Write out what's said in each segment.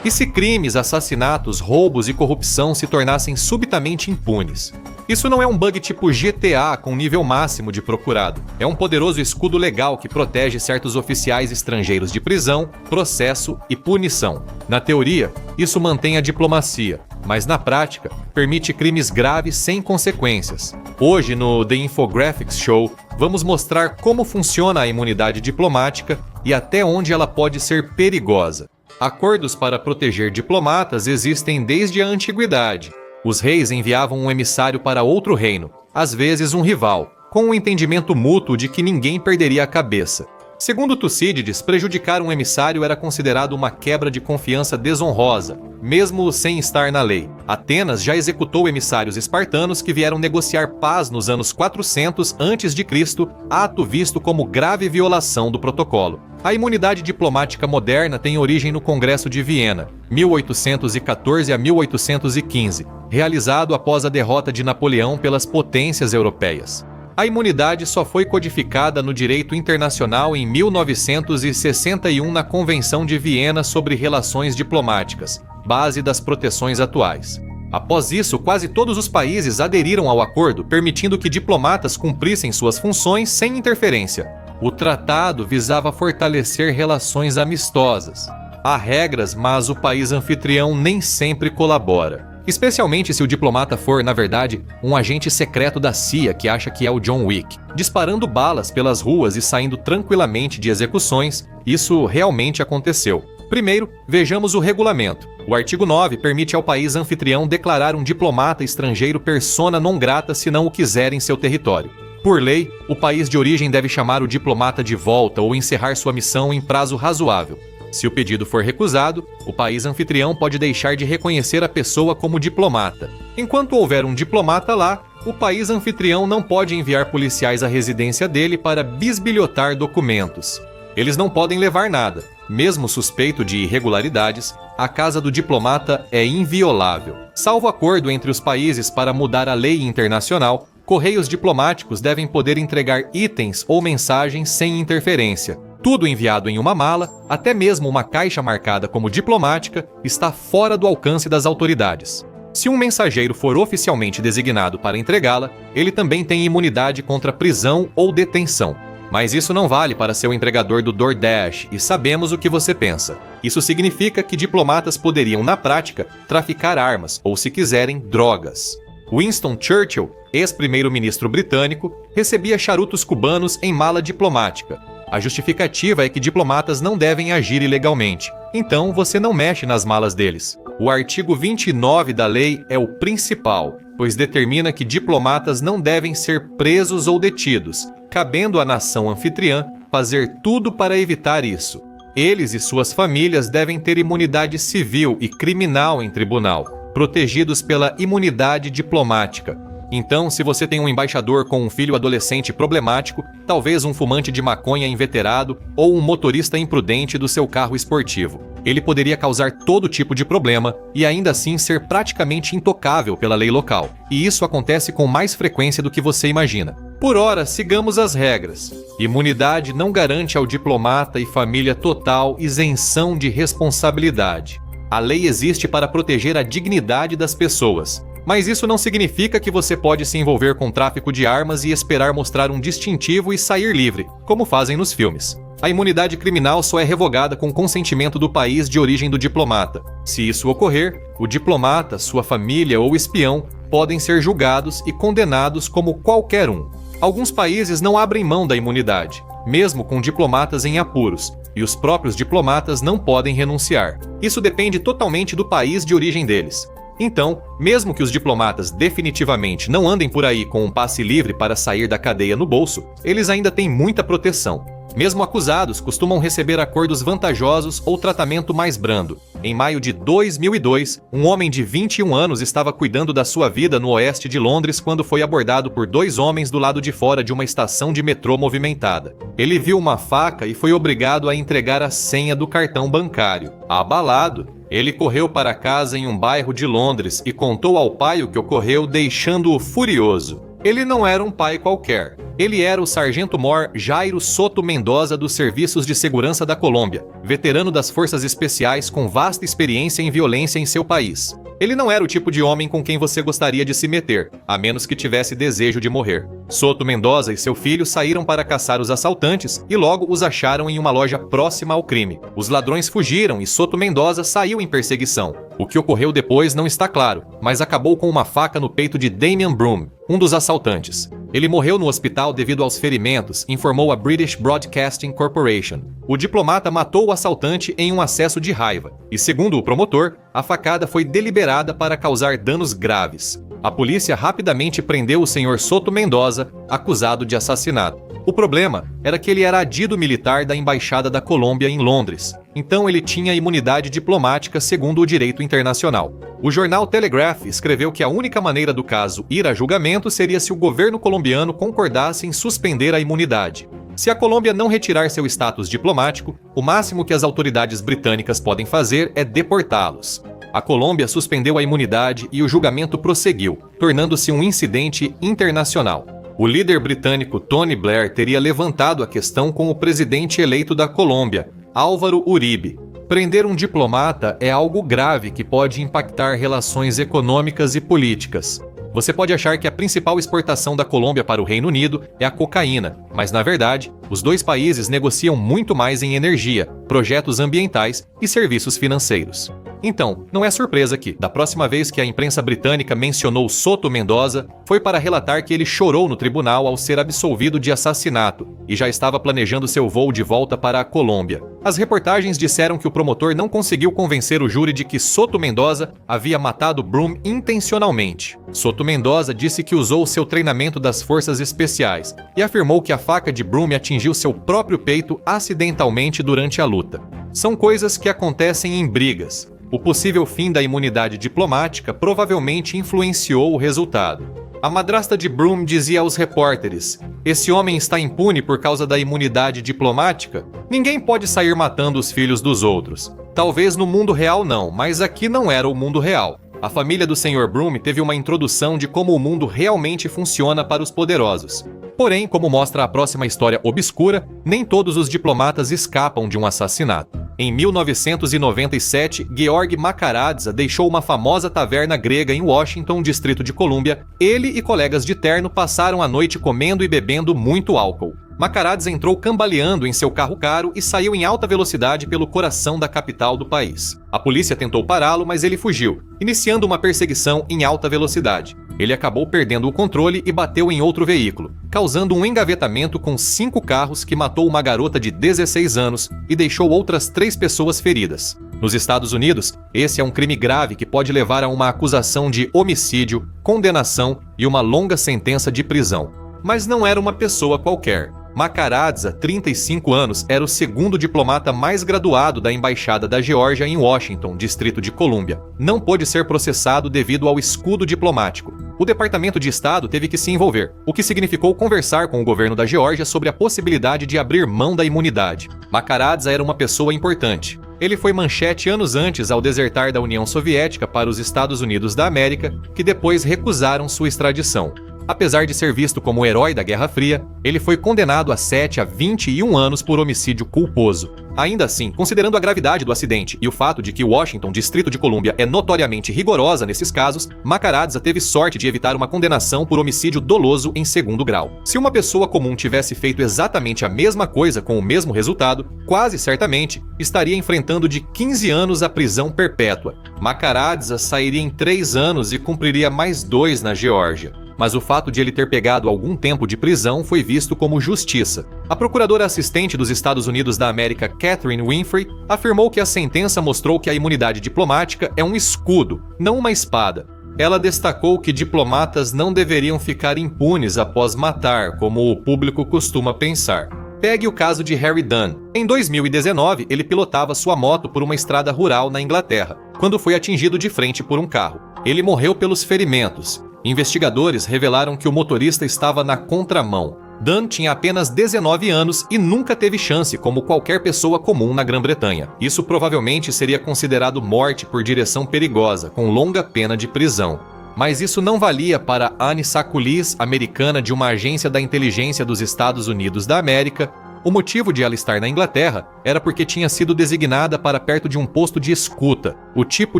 E se crimes, assassinatos, roubos e corrupção se tornassem subitamente impunes? Isso não é um bug tipo GTA com nível máximo de procurado. É um poderoso escudo legal que protege certos oficiais estrangeiros de prisão, processo e punição. Na teoria, isso mantém a diplomacia, mas na prática, permite crimes graves sem consequências. Hoje, no The Infographics Show, vamos mostrar como funciona a imunidade diplomática e até onde ela pode ser perigosa. Acordos para proteger diplomatas existem desde a antiguidade. Os reis enviavam um emissário para outro reino, às vezes um rival, com um entendimento mútuo de que ninguém perderia a cabeça. Segundo Tucídides, prejudicar um emissário era considerado uma quebra de confiança desonrosa, mesmo sem estar na lei. Atenas já executou emissários espartanos que vieram negociar paz nos anos 400 a.C., ato visto como grave violação do protocolo. A imunidade diplomática moderna tem origem no Congresso de Viena, 1814 a 1815, realizado após a derrota de Napoleão pelas potências europeias. A imunidade só foi codificada no direito internacional em 1961 na Convenção de Viena sobre Relações Diplomáticas, base das proteções atuais. Após isso, quase todos os países aderiram ao acordo, permitindo que diplomatas cumprissem suas funções sem interferência. O tratado visava fortalecer relações amistosas. Há regras, mas o país anfitrião nem sempre colabora. Especialmente se o diplomata for, na verdade, um agente secreto da CIA que acha que é o John Wick, disparando balas pelas ruas e saindo tranquilamente de execuções. Isso realmente aconteceu. Primeiro, vejamos o regulamento. O artigo 9 permite ao país anfitrião declarar um diplomata estrangeiro persona non grata se não o quiser em seu território. Por lei, o país de origem deve chamar o diplomata de volta ou encerrar sua missão em prazo razoável. Se o pedido for recusado, o país anfitrião pode deixar de reconhecer a pessoa como diplomata. Enquanto houver um diplomata lá, o país anfitrião não pode enviar policiais à residência dele para bisbilhotar documentos. Eles não podem levar nada. Mesmo suspeito de irregularidades, a casa do diplomata é inviolável. Salvo acordo entre os países para mudar a lei internacional, correios diplomáticos devem poder entregar itens ou mensagens sem interferência. Tudo enviado em uma mala, até mesmo uma caixa marcada como diplomática, está fora do alcance das autoridades. Se um mensageiro for oficialmente designado para entregá-la, ele também tem imunidade contra prisão ou detenção. Mas isso não vale para seu empregador do DoorDash, e sabemos o que você pensa. Isso significa que diplomatas poderiam, na prática, traficar armas ou, se quiserem, drogas. Winston Churchill, ex-primeiro-ministro britânico, recebia charutos cubanos em mala diplomática. A justificativa é que diplomatas não devem agir ilegalmente, então você não mexe nas malas deles. O artigo 29 da lei é o principal, pois determina que diplomatas não devem ser presos ou detidos, cabendo à nação anfitriã fazer tudo para evitar isso. Eles e suas famílias devem ter imunidade civil e criminal em tribunal, protegidos pela imunidade diplomática. Então, se você tem um embaixador com um filho adolescente problemático, talvez um fumante de maconha inveterado ou um motorista imprudente do seu carro esportivo, ele poderia causar todo tipo de problema e ainda assim ser praticamente intocável pela lei local. E isso acontece com mais frequência do que você imagina. Por ora, sigamos as regras. Imunidade não garante ao diplomata e família total isenção de responsabilidade. A lei existe para proteger a dignidade das pessoas. Mas isso não significa que você pode se envolver com tráfico de armas e esperar mostrar um distintivo e sair livre, como fazem nos filmes. A imunidade criminal só é revogada com consentimento do país de origem do diplomata. Se isso ocorrer, o diplomata, sua família ou espião podem ser julgados e condenados como qualquer um. Alguns países não abrem mão da imunidade, mesmo com diplomatas em apuros, e os próprios diplomatas não podem renunciar. Isso depende totalmente do país de origem deles. Então, mesmo que os diplomatas definitivamente não andem por aí com um passe livre para sair da cadeia no bolso, eles ainda têm muita proteção. Mesmo acusados costumam receber acordos vantajosos ou tratamento mais brando. Em maio de 2002, um homem de 21 anos estava cuidando da sua vida no oeste de Londres quando foi abordado por dois homens do lado de fora de uma estação de metrô movimentada. Ele viu uma faca e foi obrigado a entregar a senha do cartão bancário. Abalado, ele correu para casa em um bairro de Londres e contou ao pai o que ocorreu, deixando-o furioso. Ele não era um pai qualquer. Ele era o sargento-mor Jairo Soto Mendoza dos Serviços de Segurança da Colômbia, veterano das Forças Especiais com vasta experiência em violência em seu país. Ele não era o tipo de homem com quem você gostaria de se meter, a menos que tivesse desejo de morrer. Soto Mendoza e seu filho saíram para caçar os assaltantes e logo os acharam em uma loja próxima ao crime. Os ladrões fugiram e Soto Mendoza saiu em perseguição. O que ocorreu depois não está claro, mas acabou com uma faca no peito de Damian Broom, um dos assaltantes. Ele morreu no hospital devido aos ferimentos, informou a British Broadcasting Corporation. O diplomata matou o assaltante em um acesso de raiva, e segundo o promotor, a facada foi deliberada para causar danos graves. A polícia rapidamente prendeu o Sr. Soto Mendoza, acusado de assassinato. O problema era que ele era adido militar da Embaixada da Colômbia em Londres, então ele tinha imunidade diplomática segundo o direito internacional. O jornal Telegraph escreveu que a única maneira do caso ir a julgamento seria se o governo colombiano concordasse em suspender a imunidade. Se a Colômbia não retirar seu status diplomático, o máximo que as autoridades britânicas podem fazer é deportá-los. A Colômbia suspendeu a imunidade e o julgamento prosseguiu, tornando-se um incidente internacional. O líder britânico Tony Blair teria levantado a questão com o presidente eleito da Colômbia, Álvaro Uribe. Prender um diplomata é algo grave que pode impactar relações econômicas e políticas. Você pode achar que a principal exportação da Colômbia para o Reino Unido é a cocaína, mas na verdade, os dois países negociam muito mais em energia, projetos ambientais e serviços financeiros. Então, não é surpresa que, da próxima vez que a imprensa britânica mencionou Soto Mendoza, foi para relatar que ele chorou no tribunal ao ser absolvido de assassinato e já estava planejando seu voo de volta para a Colômbia. As reportagens disseram que o promotor não conseguiu convencer o júri de que Soto Mendoza havia matado Broom intencionalmente. Soto Mendoza disse que usou seu treinamento das forças especiais e afirmou que a faca de Broom atingiu seu próprio peito acidentalmente durante a luta. São coisas que acontecem em brigas. O possível fim da imunidade diplomática provavelmente influenciou o resultado. A madrasta de Broom dizia aos repórteres: "Esse homem está impune por causa da imunidade diplomática? Ninguém pode sair matando os filhos dos outros. Talvez no mundo real não, mas aqui não era o mundo real." A família do Sr. Broom teve uma introdução de como o mundo realmente funciona para os poderosos. Porém, como mostra a próxima história obscura, nem todos os diplomatas escapam de um assassinato. Em 1997, Georg Makaradze deixou uma famosa taverna grega em Washington, Distrito de Colômbia. Ele e colegas de terno passaram a noite comendo e bebendo muito álcool. Makaradze entrou cambaleando em seu carro caro e saiu em alta velocidade pelo coração da capital do país. A polícia tentou pará-lo, mas ele fugiu, iniciando uma perseguição em alta velocidade. Ele acabou perdendo o controle e bateu em outro veículo, causando um engavetamento com 5 carros que matou uma garota de 16 anos e deixou outras 3 pessoas feridas. Nos Estados Unidos, esse é um crime grave que pode levar a uma acusação de homicídio, condenação e uma longa sentença de prisão. Mas não era uma pessoa qualquer. Makaradze, 35 anos, era o segundo diplomata mais graduado da Embaixada da Geórgia em Washington, Distrito de Colômbia. Não pôde ser processado devido ao escudo diplomático. O Departamento de Estado teve que se envolver, o que significou conversar com o governo da Geórgia sobre a possibilidade de abrir mão da imunidade. Makaradze era uma pessoa importante. Ele foi manchete anos antes ao desertar da União Soviética para os Estados Unidos da América, que depois recusaram sua extradição. Apesar de ser visto como o herói da Guerra Fria, ele foi condenado a 7 a 21 anos por homicídio culposo. Ainda assim, considerando a gravidade do acidente e o fato de que Washington, Distrito de Colômbia, é notoriamente rigorosa nesses casos, Makaradze teve sorte de evitar uma condenação por homicídio doloso em 2º grau. Se uma pessoa comum tivesse feito exatamente a mesma coisa com o mesmo resultado, quase certamente estaria enfrentando de 15 anos a prisão perpétua. Makaradze sairia em 3 anos e cumpriria mais 2 na Geórgia. Mas o fato de ele ter pegado algum tempo de prisão foi visto como justiça. A procuradora assistente dos Estados Unidos da América, Catherine Winfrey, afirmou que a sentença mostrou que a imunidade diplomática é um escudo, não uma espada. Ela destacou que diplomatas não deveriam ficar impunes após matar, como o público costuma pensar. Pegue o caso de Harry Dunn. Em 2019, ele pilotava sua moto por uma estrada rural na Inglaterra, quando foi atingido de frente por um carro. Ele morreu pelos ferimentos. Investigadores revelaram que o motorista estava na contramão. Dunn tinha apenas 19 anos e nunca teve chance como qualquer pessoa comum na Grã-Bretanha. Isso provavelmente seria considerado morte por direção perigosa, com longa pena de prisão. Mas isso não valia para Anne Sacoulis, americana de uma agência da inteligência dos Estados Unidos da América. O motivo de ela estar na Inglaterra era porque tinha sido designada para perto de um posto de escuta, o tipo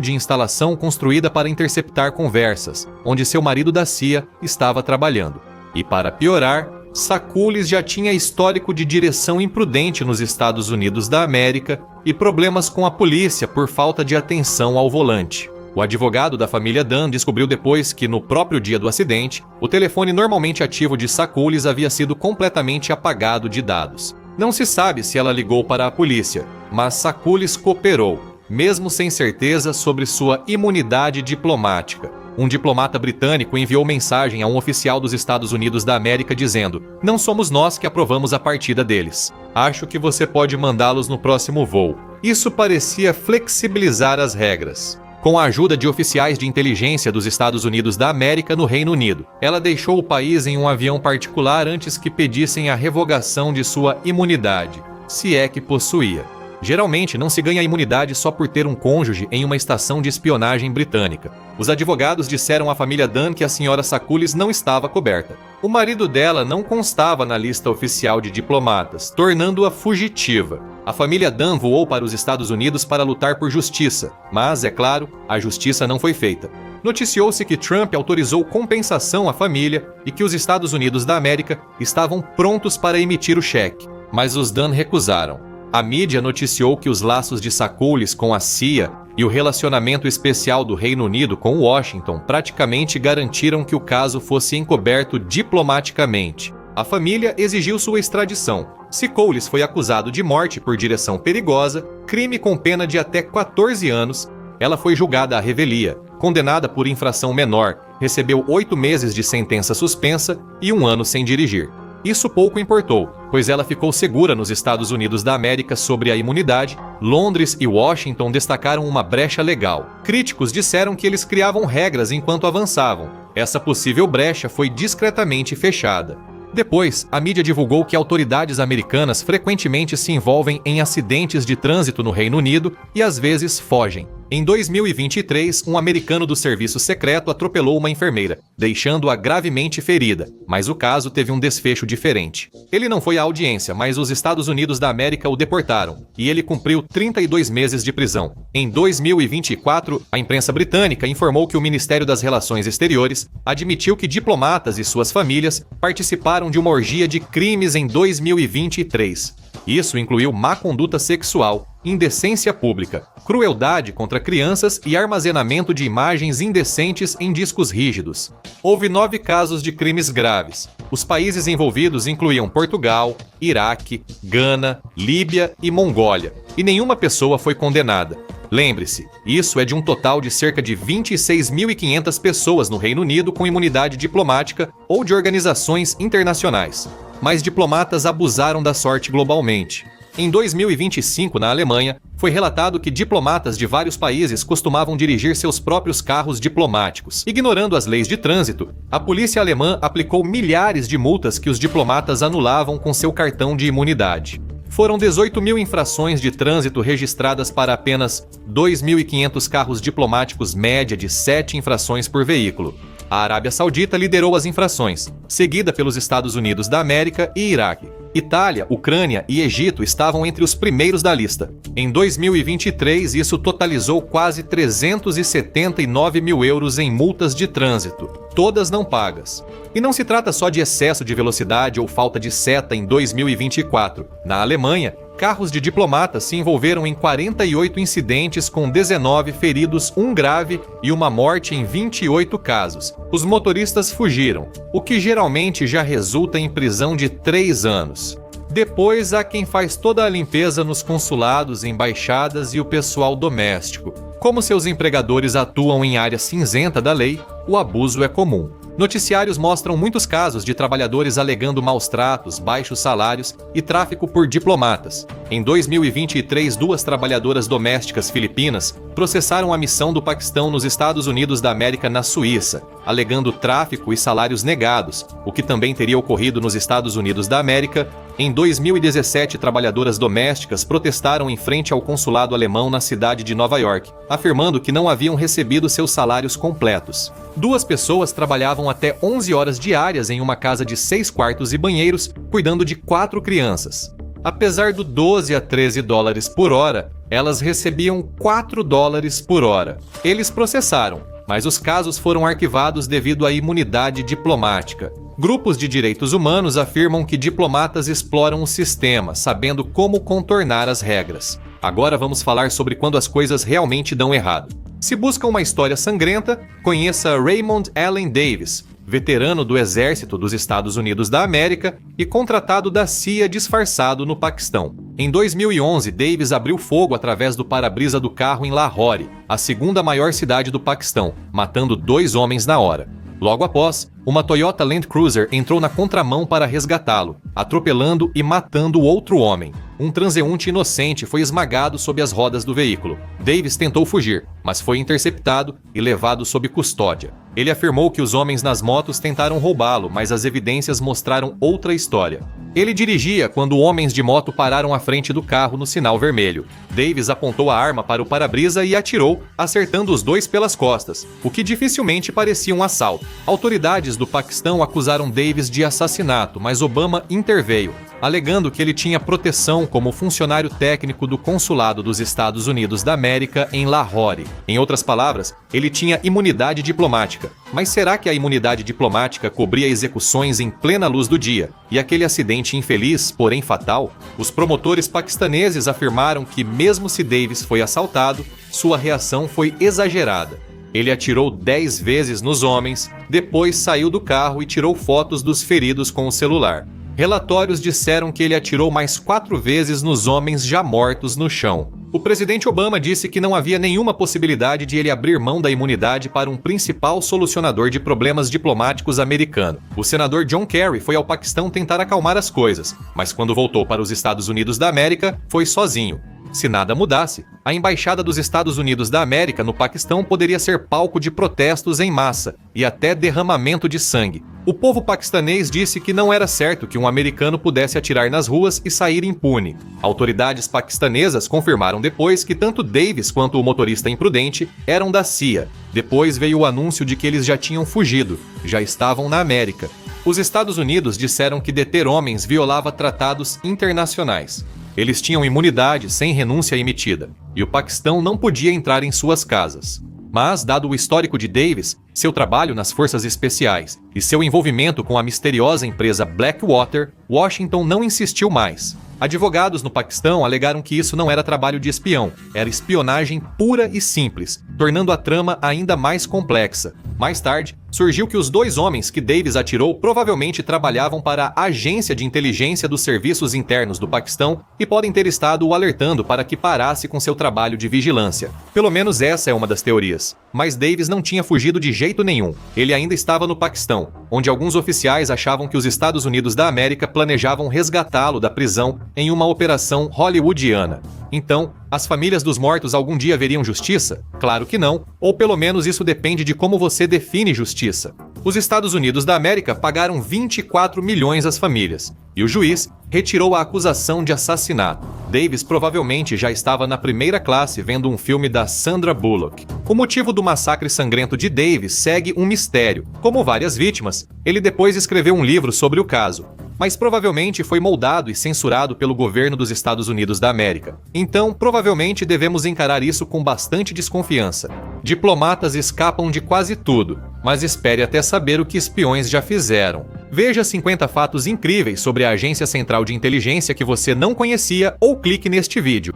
de instalação construída para interceptar conversas, onde seu marido da CIA estava trabalhando. E para piorar, Sacoulis já tinha histórico de direção imprudente nos Estados Unidos da América e problemas com a polícia por falta de atenção ao volante. O advogado da família Dunn descobriu depois que, no próprio dia do acidente, o telefone normalmente ativo de Sacoulis havia sido completamente apagado de dados. Não se sabe se ela ligou para a polícia, mas Sacoulis cooperou, mesmo sem certeza sobre sua imunidade diplomática. Um diplomata britânico enviou mensagem a um oficial dos Estados Unidos da América dizendo: "Não somos nós que aprovamos a partida deles. Acho que você pode mandá-los no próximo voo." Isso parecia flexibilizar as regras. Com a ajuda de oficiais de inteligência dos Estados Unidos da América no Reino Unido, ela deixou o país em um avião particular antes que pedissem a revogação de sua imunidade, se é que possuía. Geralmente, não se ganha imunidade só por ter um cônjuge em uma estação de espionagem britânica. Os advogados disseram à família Dunn que a senhora Sacoulis não estava coberta. O marido dela não constava na lista oficial de diplomatas, tornando-a fugitiva. A família Dunn voou para os Estados Unidos para lutar por justiça, mas, é claro, a justiça não foi feita. Noticiou-se que Trump autorizou compensação à família e que os Estados Unidos da América estavam prontos para emitir o cheque, mas os Dunn recusaram. A mídia noticiou que os laços de Sacoulis com a CIA e o relacionamento especial do Reino Unido com Washington praticamente garantiram que o caso fosse encoberto diplomaticamente. A família exigiu sua extradição. Sacoulis foi acusado de morte por direção perigosa, crime com pena de até 14 anos. Ela foi julgada à revelia, condenada por infração menor, recebeu 8 meses de sentença suspensa e 1 ano sem dirigir. Isso pouco importou, pois ela ficou segura nos Estados Unidos da América sobre a imunidade. Londres e Washington destacaram uma brecha legal. Críticos disseram que eles criavam regras enquanto avançavam. Essa possível brecha foi discretamente fechada. Depois, a mídia divulgou que autoridades americanas frequentemente se envolvem em acidentes de trânsito no Reino Unido e às vezes fogem. Em 2023, um americano do serviço secreto atropelou uma enfermeira, deixando-a gravemente ferida, mas o caso teve um desfecho diferente. Ele não foi à audiência, mas os Estados Unidos da América o deportaram, e ele cumpriu 32 meses de prisão. Em 2024, a imprensa britânica informou que o Ministério das Relações Exteriores admitiu que diplomatas e suas famílias participaram de uma orgia de crimes em 2023. Isso incluiu má conduta sexual, indecência pública, crueldade contra crianças e armazenamento de imagens indecentes em discos rígidos. Houve 9 casos de crimes graves. Os países envolvidos incluíam Portugal, Iraque, Gana, Líbia e Mongólia, e nenhuma pessoa foi condenada. Lembre-se, isso é de um total de cerca de 26.500 pessoas no Reino Unido com imunidade diplomática ou de organizações internacionais. Mas diplomatas abusaram da sorte globalmente. Em 2025, na Alemanha, foi relatado que diplomatas de vários países costumavam dirigir seus próprios carros diplomáticos. Ignorando as leis de trânsito, a polícia alemã aplicou milhares de multas que os diplomatas anulavam com seu cartão de imunidade. Foram 18.000 infrações de trânsito registradas para apenas 2.500 carros diplomáticos, média de 7 infrações por veículo. A Arábia Saudita liderou as infrações, seguida pelos Estados Unidos da América e Iraque. Itália, Ucrânia e Egito estavam entre os primeiros da lista. Em 2023, isso totalizou quase 379 mil euros em multas de trânsito, todas não pagas. E não se trata só de excesso de velocidade ou falta de seta em 2024. Na Alemanha, carros de diplomatas se envolveram em 48 incidentes com 19 feridos, 1 grave e 1 morte em 28 casos. Os motoristas fugiram, o que geralmente já resulta em prisão de 3 anos. Depois há quem faz toda a limpeza nos consulados, embaixadas e o pessoal doméstico. Como seus empregadores atuam em área cinzenta da lei, o abuso é comum. Noticiários mostram muitos casos de trabalhadores alegando maus tratos, baixos salários e tráfico por diplomatas. Em 2023, 2 trabalhadoras domésticas filipinas processaram a missão do Paquistão nos Estados Unidos da América na Suíça. alegando tráfico e salários negados, o que também teria ocorrido nos Estados Unidos da América. Em 2017, trabalhadoras domésticas protestaram em frente ao consulado alemão na cidade de Nova York, afirmando que não haviam recebido seus salários completos. 2 pessoas trabalhavam até 11 horas diárias em uma casa de 6 quartos e banheiros, cuidando de 4 crianças. Apesar do 12 a 13 dólares por hora, elas recebiam 4 dólares por hora. Eles processaram, mas os casos foram arquivados devido à imunidade diplomática. Grupos de direitos humanos afirmam que diplomatas exploram o sistema, sabendo como contornar as regras. Agora vamos falar sobre quando as coisas realmente dão errado. Se busca uma história sangrenta, conheça Raymond Allen Davis, veterano do Exército dos Estados Unidos da América e contratado da CIA disfarçado no Paquistão. Em 2011, Davis abriu fogo através do para-brisa do carro em Lahore, a segunda maior cidade do Paquistão, matando 2 homens na hora. Logo após, uma Toyota Land Cruiser entrou na contramão para resgatá-lo, atropelando e matando outro homem. Um transeunte inocente foi esmagado sob as rodas do veículo. Davis tentou fugir, mas foi interceptado e levado sob custódia. Ele afirmou que os homens nas motos tentaram roubá-lo, mas as evidências mostraram outra história. Ele dirigia quando homens de moto pararam à frente do carro no sinal vermelho. Davis apontou a arma para o para-brisa e atirou, acertando os 2 pelas costas, o que dificilmente parecia um assalto. Autoridades do Paquistão acusaram Davis de assassinato, mas Obama interveio, alegando que ele tinha proteção como funcionário técnico do Consulado dos Estados Unidos da América em Lahore. Em outras palavras, ele tinha imunidade diplomática. Mas será que a imunidade diplomática cobria execuções em plena luz do dia e aquele acidente infeliz, porém fatal? Os promotores paquistaneses afirmaram que, mesmo se Davis foi assaltado, sua reação foi exagerada. Ele atirou 10 vezes nos homens, depois saiu do carro e tirou fotos dos feridos com o celular. Relatórios disseram que ele atirou mais 4 vezes nos homens já mortos no chão. O presidente Obama disse que não havia nenhuma possibilidade de ele abrir mão da imunidade para um principal solucionador de problemas diplomáticos americano. O senador John Kerry foi ao Paquistão tentar acalmar as coisas, mas quando voltou para os Estados Unidos da América, foi sozinho. Se nada mudasse, a Embaixada dos Estados Unidos da América no Paquistão poderia ser palco de protestos em massa e até derramamento de sangue. O povo paquistanês disse que não era certo que um americano pudesse atirar nas ruas e sair impune. Autoridades paquistanesas confirmaram depois que tanto Davis quanto o motorista imprudente eram da CIA. Depois veio o anúncio de que eles já tinham fugido, já estavam na América. Os Estados Unidos disseram que deter homens violava tratados internacionais. Eles tinham imunidade sem renúncia emitida, e o Paquistão não podia entrar em suas casas. Mas, dado o histórico de Davis, seu trabalho nas forças especiais e seu envolvimento com a misteriosa empresa Blackwater, Washington não insistiu mais. Advogados no Paquistão alegaram que isso não era trabalho de espião, era espionagem pura e simples, tornando a trama ainda mais complexa. Mais tarde, surgiu que os 2 homens que Davis atirou provavelmente trabalhavam para a Agência de Inteligência dos Serviços Internos do Paquistão e podem ter estado o alertando para que parasse com seu trabalho de vigilância. Pelo menos essa é uma das teorias. Mas Davis não tinha fugido de jeito nenhum. Ele ainda estava no Paquistão, onde alguns oficiais achavam que os Estados Unidos da América planejavam resgatá-lo da prisão em uma operação hollywoodiana. Então, as famílias dos mortos algum dia veriam justiça? Claro que não, ou pelo menos isso depende de como você define justiça. Os Estados Unidos da América pagaram 24 milhões às famílias, e o juiz retirou a acusação de assassinato. Davis provavelmente já estava na primeira classe vendo um filme da Sandra Bullock. O motivo do massacre sangrento de Davis segue um mistério. Como várias vítimas, ele depois escreveu um livro sobre o caso, mas provavelmente foi moldado e censurado pelo governo dos Estados Unidos da América. Então, provavelmente devemos encarar isso com bastante desconfiança. Diplomatas escapam de quase tudo, mas espere até saber o que espiões já fizeram. Veja 50 fatos incríveis sobre a Agência Central de Inteligência que você não conhecia ou clique neste vídeo.